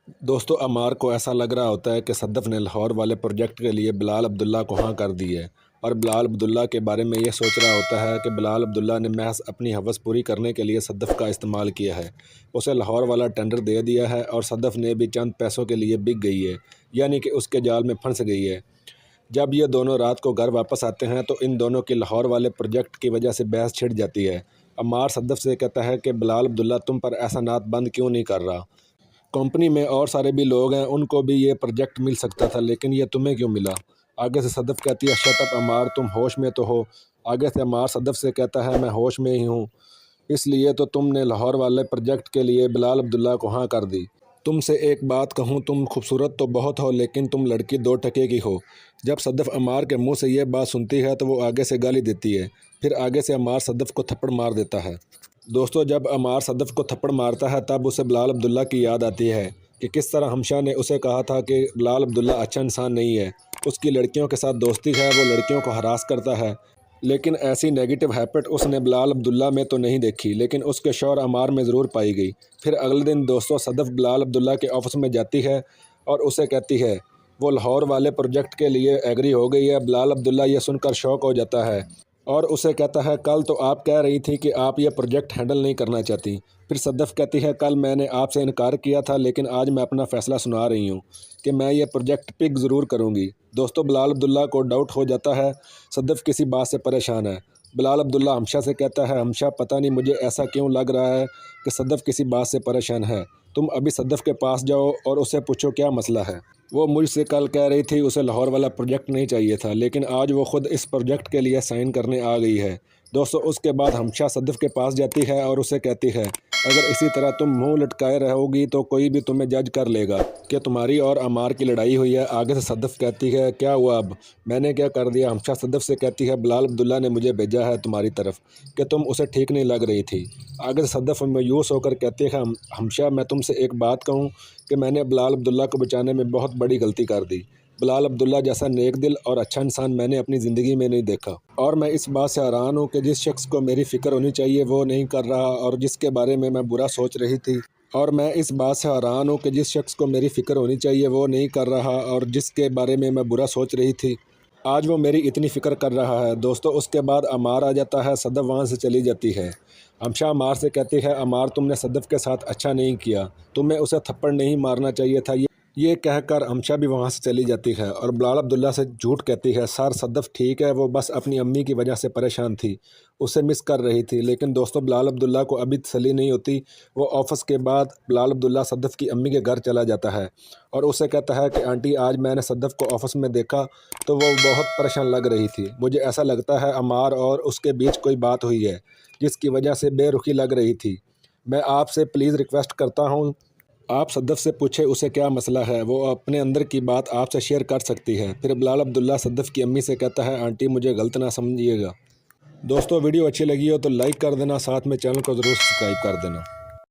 दोस्तों अमार को ऐसा लग रहा होता है कि सदफ ने लाहौर वाले प्रोजेक्ट के लिए बिलाल अब्दुल्ला को हाँ कर दी है और बिलाल अब्दुल्ला के बारे में ये सोच रहा होता है कि बिलाल अब्दुल्ला ने महज अपनी हवस पूरी करने के लिए सदफ का इस्तेमाल किया है। उसे लाहौर वाला टेंडर दे दिया है और सदफ ने भी चंद पैसों के लिए बिक गई है, यानी कि उसके जाल में फंस गई है। जब ये दोनों रात को घर वापस आते हैं तो इन दोनों की लाहौर वाले प्रोजेक्ट की वजह से बहस छिड़ जाती है। अमार सदफ से कहता है कि बिलाल अब्दुल्ला तुम पर एहसानात बंद क्यों नहीं कर रहा, कंपनी में और सारे भी लोग हैं, उनको भी ये प्रोजेक्ट मिल सकता था, लेकिन ये तुम्हें क्यों मिला। आगे से सदफ कहती है शट अप अमार, तुम होश में तो हो। आगे से अमार सदफ से कहता है मैं होश में ही हूँ, इसलिए तो तुमने लाहौर वाले प्रोजेक्ट के लिए बिलाल अब्दुल्ला को हाँ कर दी। तुमसे एक बात कहूँ, तुम खूबसूरत तो बहुत हो लेकिन तुम लड़की दो टके की हो। जब सदफ अमार के मुंह से ये बात सुनती है तो वो आगे से गाली देती है, फिर आगे से अमार सदफ को थप्पड़ मार देता है। दोस्तों जब अमार सदफ को थप्पड़ मारता है तब उसे बिलाल अब्दुल्ला की याद आती है कि किस तरह हमशा ने उसे कहा था कि बिलाल अब्दुल्ला अच्छा इंसान नहीं है, उसकी लड़कियों के साथ दोस्ती है, वो लड़कियों को हरास करता है। लेकिन ऐसी नेगेटिव हैबिट उसने बिलाल अब्दुल्ला में तो नहीं देखी, लेकिन उसके शौहर अमार में ज़रूर पाई गई। फिर अगले दिन दोस्तों सदफ बिलाल अब्दुल्ला के ऑफिस में जाती है और उसे कहती है वो लाहौर वाले प्रोजेक्ट के लिए एग्री हो गई है। बिलाल अब्दुल्ला ये सुनकर शौक हो जाता है और उसे कहता है कल तो आप कह रही थी कि आप ये प्रोजेक्ट हैंडल नहीं करना चाहती। फिर सदफ कहती है कल मैंने आपसे इनकार किया था, लेकिन आज मैं अपना फ़ैसला सुना रही हूँ कि मैं ये प्रोजेक्ट पिक ज़रूर करूँगी। दोस्तों बिलाल अब्दुल्ला को डाउट हो जाता है, सदफ किसी बात से परेशान है। बिलाल अब्दुल्ला हमशा से कहता है हमशा पता नहीं मुझे ऐसा क्यों लग रहा है कि सदफ किसी बात से परेशान है, तुम अभी सदफ के पास जाओ और उसे पूछो क्या मसला है। वो मुझसे कल कह रही थी उसे लाहौर वाला प्रोजेक्ट नहीं चाहिए था, लेकिन आज वो ख़ुद इस प्रोजेक्ट के लिए साइन करने आ गई है। दोस्तों उसके बाद हमशा सदफ के पास जाती है और उसे कहती है अगर इसी तरह तुम मुंह लटकाए रहोगी तो कोई भी तुम्हें जज कर लेगा कि तुम्हारी और अमार की लड़ाई हुई है। आगे से सदफ कहती है क्या हुआ अब, मैंने क्या कर दिया। हमशा सदफ से कहती है बिलाल अब्दुल्ला ने मुझे भेजा है तुम्हारी तरफ कि तुम उसे ठीक नहीं लग रही थी। आगे से सदफ मायूस होकर कहती है हमशा मैं तुमसे एक बात कहूँ कि मैंने बिलाल अब्दुल्ला को बचाने में बहुत बड़ी गलती कर दी। बिलाल अब्दुल्ला जैसा नेक दिल और अच्छा इंसान मैंने अपनी ज़िंदगी में नहीं देखा और मैं इस बात से हैरान हूँ कि जिस शख्स को मेरी फ़िक्र होनी चाहिए वो नहीं कर रहा और जिसके बारे में मैं बुरा सोच रही थी इस बात से हैरान हूँ कि जिस शख्स को मेरी फ़िक्र होनी चाहिए वो नहीं कर रहा और जिसके बारे में मैं बुरा सोच रही थी आज वो मेरी इतनी फ़िक्र कर रहा है। दोस्तों उसके बाद अमार आ जाता है, सदफ वहाँ से चली जाती है। हमशा अमार से कहती है अमार तुमने सदफ के साथ अच्छा नहीं किया, तुम्हें उसे थप्पड़ नहीं मारना चाहिए था। ये कहकर हमशा भी वहाँ से चली जाती है और बिलाल अब्दुल्ला से झूठ कहती है सर सदफ ठीक है, वो बस अपनी अम्मी की वजह से परेशान थी, उसे मिस कर रही थी। लेकिन दोस्तों बिलाल अब्दुल्ला को अभी तसल्ली नहीं होती। वो ऑफिस के बाद बिलाल अब्दुल्ला सदफ की अम्मी के घर चला जाता है और उसे कहता है कि आंटी आज मैंने सदफ को ऑफिस में देखा तो वो बहुत परेशान लग रही थी, मुझे ऐसा लगता है अमार और उसके बीच कोई बात हुई है जिसकी वजह से बेरुखी लग रही थी। मैं आपसे प्लीज़ रिक्वेस्ट करता हूँ आप सदफ से पूछे उसे क्या मसला है, वो अपने अंदर की बात आपसे शेयर कर सकती है। फिर बिलाल अब्दुल्ला सदफ की अम्मी से कहता है आंटी मुझे गलत ना समझिएगा। दोस्तों वीडियो अच्छी लगी हो तो लाइक कर देना, साथ में चैनल को ज़रूर सब्सक्राइब कर देना।